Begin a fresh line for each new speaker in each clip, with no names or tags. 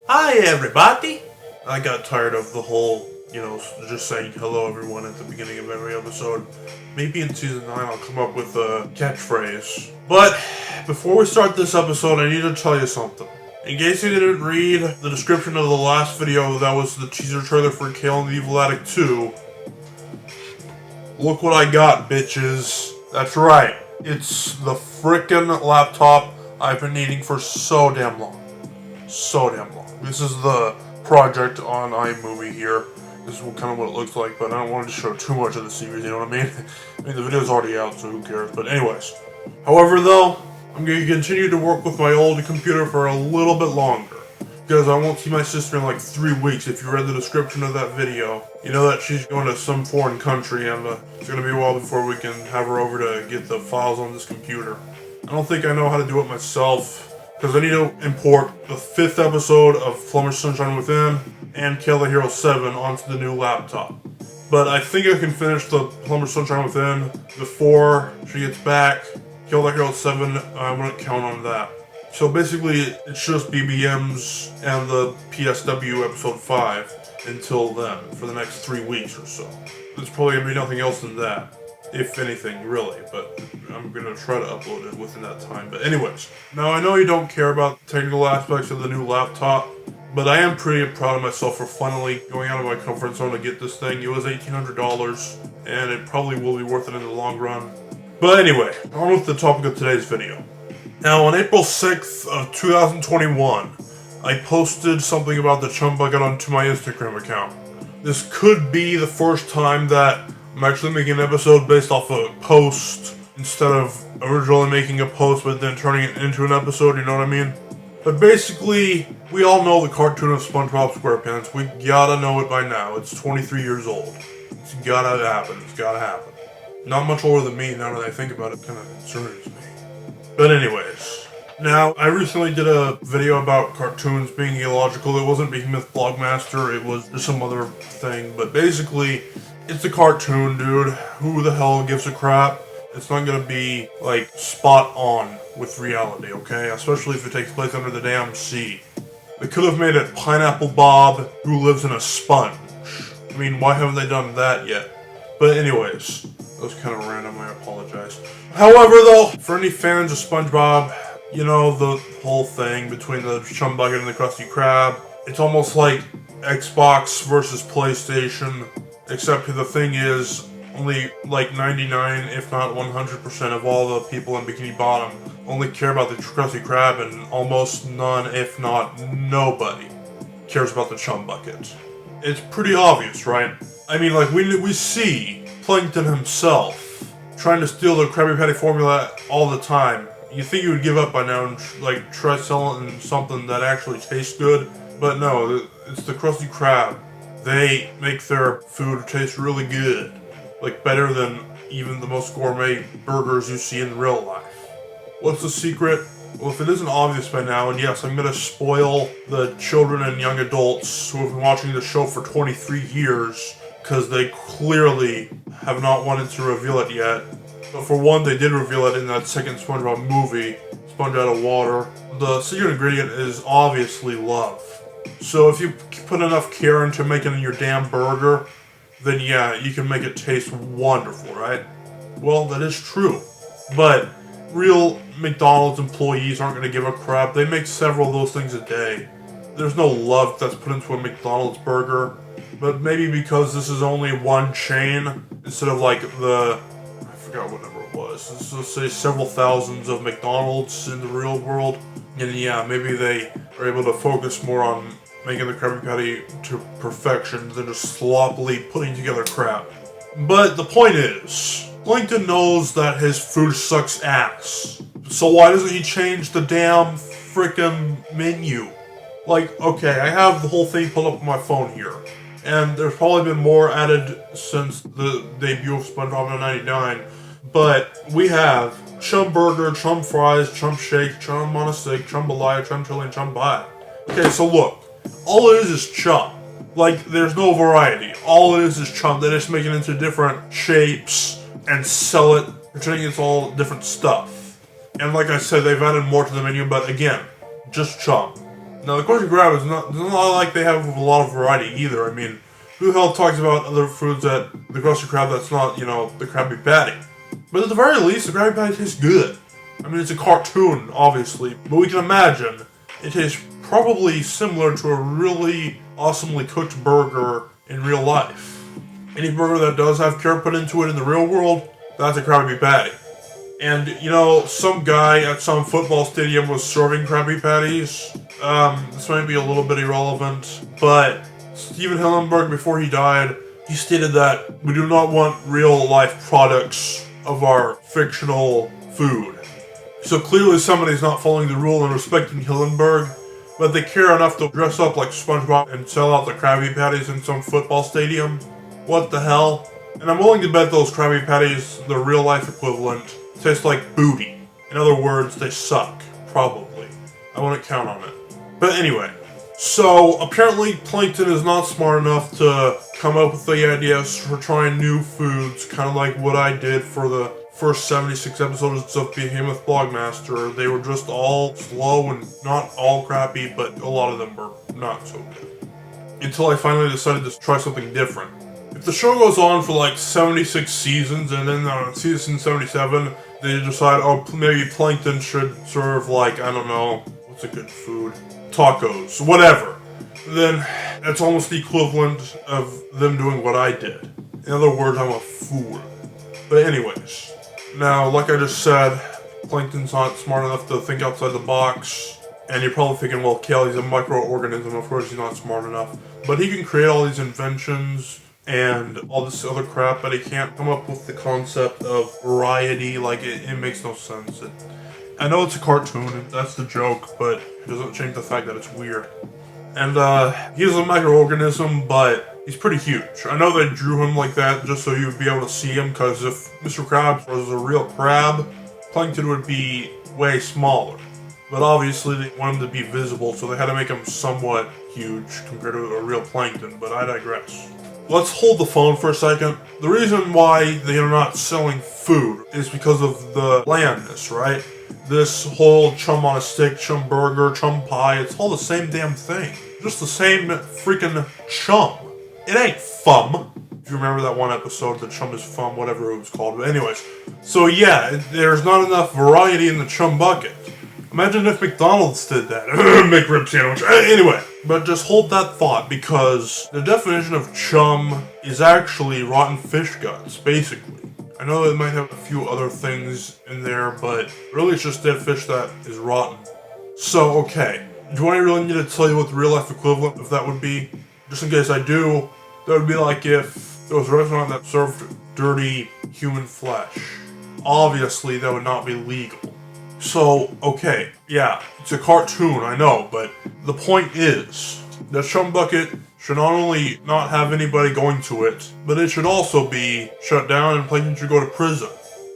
Hi everybody! I got tired of the whole, just saying hello everyone at the beginning of every episode. Maybe in season 9 I'll come up with a catchphrase. But before we start this episode, I need to tell you something. In case you didn't read the description of the last video, that was the teaser trailer for Kale-Idle-Scope 2. Look what I got, bitches. That's right. It's the frickin' laptop I've been needing for so damn long. This is the project on iMovie here. This is kind of what it looks like, but I don't want to show too much of the series, you know what I mean? I mean, the video's already out, so who cares? But anyways. However, though, I'm going to continue to work with my old computer for a little bit longer. Because I won't see my sister in like 3 weeks. If you read the description of that video, you know that she's going to some foreign country, and it's going to be a while before we can have her over to get the files on this computer. I don't think I know how to do it myself, because I need to import the 5th episode of Plumber Sunshine Within and Kale-Idle-Scope onto the new laptop. But I think I can finish the Plumber Sunshine Within before she gets back. Kale-Idle-Scope, I wouldn't count on that. So basically, it's just BBMs and the PSW episode 5 until then, for the next 3 weeks or so. There's probably going to be nothing else than that. If anything, really, but I'm going to try to upload it within that time. But anyways, now I know you don't care about the technical aspects of the new laptop, but I am pretty proud of myself for finally going out of my comfort zone to get this thing. It was $1,800, and it probably will be worth it in the long run. But anyway, on with the topic of today's video. Now, on April 6th of 2021, I posted something about the chum bucket onto my Instagram account. This could be the first time that I'm actually making an episode based off a post instead of originally making a post but then turning it into an episode, you know what I mean? But basically, we all know the cartoon of SpongeBob SquarePants. We gotta know it by now. It's 23 years old. It's gotta happen. It's gotta happen. Not much older than me now that I think about it. Kinda concerns me. But anyways, now I recently did a video about cartoons being illogical. It wasn't Behemoth Blogmaster, it was just some other thing. But basically, it's a cartoon, dude. Who the hell gives a crap? It's not gonna be, like, spot on with reality, okay? Especially if it takes place under the damn sea. They could have made it Pineapple Bob, who lives in a sponge. I mean, why haven't they done that yet? But anyways, that was kind of random, I apologize. However, though, for any fans of SpongeBob, you know, the whole thing between the chum bucket and the Krusty Krab, it's almost like Xbox versus PlayStation. Except the thing is, only like 99, if not 100% of all the people in Bikini Bottom only care about the Krusty Krab, and almost none, if not nobody, cares about the chum bucket. It's pretty obvious, right? I mean, like, we see Plankton himself trying to steal the Krabby Patty formula all the time. You think he would give up by now and, like, try selling something that actually tastes good, but no, it's the Krusty Krab. They make their food taste really good. Like, better than even the most gourmet burgers you see in real life. What's the secret? Well, if it isn't obvious by now, and yes, I'm gonna spoil the children and young adults who have been watching the show for 23 years, because they clearly have not wanted to reveal it yet. But for one, they did reveal it in that second SpongeBob movie, Sponge Out of Water. The secret ingredient is obviously love. So if you put enough care into making your damn burger, then yeah, you can make it taste wonderful, right? Well, that is true. But real McDonald's employees aren't going to give a crap. They make several of those things a day. There's no love that's put into a McDonald's burger. But maybe because this is only one chain, instead of like I forgot what number it was. Let's say several thousands of McDonald's in the real world. And yeah, maybe they are able to focus more on making the Krabby Patty to perfection than just sloppily putting together crap. But the point is, Plankton knows that his food sucks ass. So why doesn't he change the damn frickin' menu? Like, okay, I have the whole thing pulled up on my phone here. And there's probably been more added since the debut of SpongeBob in '99. But we have chum burger, chum fries, chum shake, chum on a stick, chumbalaya, chum chili, and chum pie. Okay, so look. All it is chum. Like, there's no variety. All it is chum. They just make it into different shapes and sell it, pretending it's all different stuff. And like I said, they've added more to the menu, but again, just chum. Now, the Krusty Krab is not like they have a lot of variety either. I mean, who the hell talks about other foods at the Krusty Krab that's not, the Krabby Patty? But at the very least, the Krabby Patty tastes good. I mean, it's a cartoon, obviously, but we can imagine it tastes probably similar to a really awesomely cooked burger in real life. Any burger that does have care put into it in the real world, that's a Krabby Patty. And, some guy at some football stadium was serving Krabby Patties. This might be a little bit irrelevant, but Steven Hillenburg, before he died, he stated that we do not want real-life products of our fictional food. So clearly somebody's not following the rule and respecting Hillenburg, but they care enough to dress up like SpongeBob and sell out the Krabby Patties in some football stadium. What the hell? And I'm willing to bet those Krabby Patties, the real-life equivalent, taste like booty. In other words, they suck. Probably. I wouldn't count on it. But anyway, so apparently Plankton is not smart enough to come up with the ideas for trying new foods, kind of like what I did for the first 76 episodes of Behemoth Blogmaster. They were just all slow and not all crappy, but a lot of them were not so good. Until I finally decided to try something different. If the show goes on for like 76 seasons, and then on season 77, they decide, maybe Plankton should serve like, I don't know, what's a good food? Tacos, whatever. Then that's almost the equivalent of them doing what I did. In other words, I'm a fool. But anyways, now, like I just said, Plankton's not smart enough to think outside the box. And you're probably thinking, well, Kale, he's a microorganism, of course he's not smart enough. But he can create all these inventions and all this other crap, but he can't come up with the concept of variety. Like, it makes no sense. I know it's a cartoon, that's the joke, but it doesn't change the fact that it's weird. And, he's a microorganism, but he's pretty huge. I know they drew him like that just so you would be able to see him, because if Mr. Krabs was a real crab, Plankton would be way smaller. But obviously they want him to be visible, so they had to make him somewhat huge compared to a real Plankton, but I digress. Let's hold the phone for a second. The reason why they are not selling food is because of the blandness, right? This whole chum on a stick, chum burger, chum pie, it's all the same damn thing. Just the same freaking chum. It ain't fum. If you remember that one episode, the chum is fum, whatever it was called. But anyways, so yeah, there's not enough variety in the chum bucket. Imagine if McDonald's did that. McRib sandwich. Anyway, but just hold that thought, because the definition of chum is actually rotten fish guts, basically. I know it might have a few other things in there, but really it's just dead fish that is rotten. So, okay. Do I really need to tell you what the real life equivalent of that would be? Just in case I do, that would be like if there was a restaurant that served dirty human flesh. Obviously, that would not be legal. So, okay, yeah, it's a cartoon, I know, but the point is, the chum bucket should not only not have anybody going to it, but it should also be shut down and Plankton should go to prison.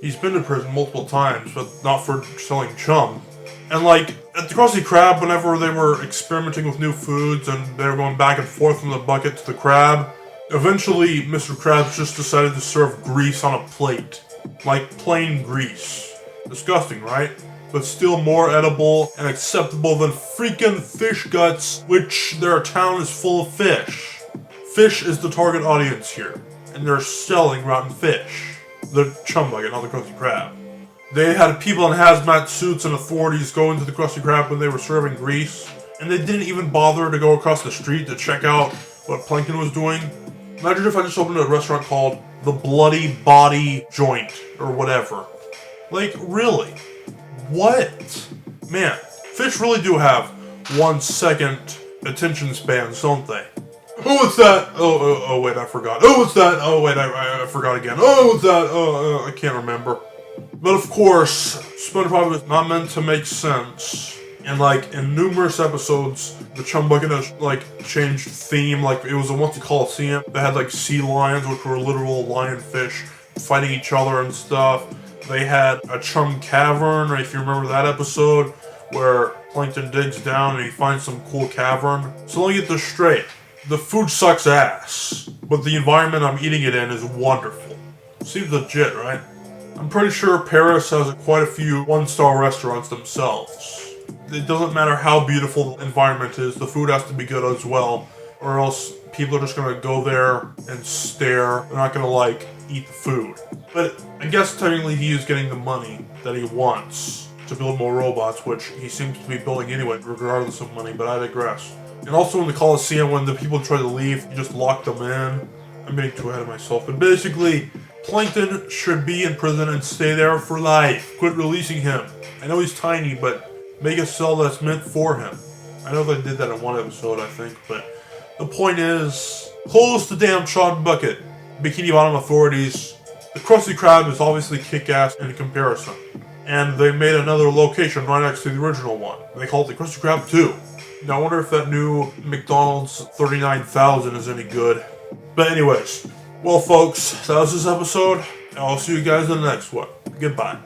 He's been to prison multiple times, but not for selling chum. And like, at the Krusty Krab, whenever they were experimenting with new foods and they were going back and forth from the bucket to the crab, eventually Mr. Krabs just decided to serve grease on a plate. Like plain grease. Disgusting, right? But still more edible and acceptable than freaking fish guts, which their town is full of fish. Fish is the target audience here, and they're selling rotten fish. The chum bucket, not the Krusty Krab. They had people in hazmat suits and authorities go into the Krusty Krab when they were serving grease, and they didn't even bother to go across the street to check out what Plankton was doing. Imagine if I just opened a restaurant called the Bloody Body Joint, or whatever. Like, really? What? Man, fish really do have 1 second attention spans, don't they? Oh, what's that? Oh, wait, I forgot. Oh, what's that? Oh, wait, I forgot again. Oh, what's that? Oh, I can't remember. But of course, SpongeBob is not meant to make sense. And like, in numerous episodes, the chum bucket has like changed theme. Like, it was a once a Coliseum that had like sea lions, which were literal lionfish, fighting each other and stuff. They had a chum cavern, if you remember that episode, where Plankton digs down and he finds some cool cavern. So let me get this straight. The food sucks ass, but the environment I'm eating it in is wonderful. Seems legit, right? I'm pretty sure Paris has quite a few one-star restaurants themselves. it doesn't matter how beautiful the environment is, the food has to be good as well, or else people are just gonna go there and stare. They're not gonna like eat the food. But I guess technically he is getting the money that he wants to build more robots, which he seems to be building anyway, regardless of money, but I digress. And also in the Coliseum, when the people try to leave, you just lock them in. I'm getting too ahead of myself. But basically, Plankton should be in prison and stay there for life. Quit releasing him. I know he's tiny, but make a cell that's meant for him. I know they did that in one episode, I think, but the point is, close the damn shot bucket. Bikini Bottom authorities. The Krusty Krab is obviously kick-ass in comparison. And they made another location right next to the original one. They call it the Krusty Krab 2. Now I wonder if that new McDonald's 39,000 is any good. But anyways, well folks, that was this episode. I'll see you guys in the next one. Goodbye.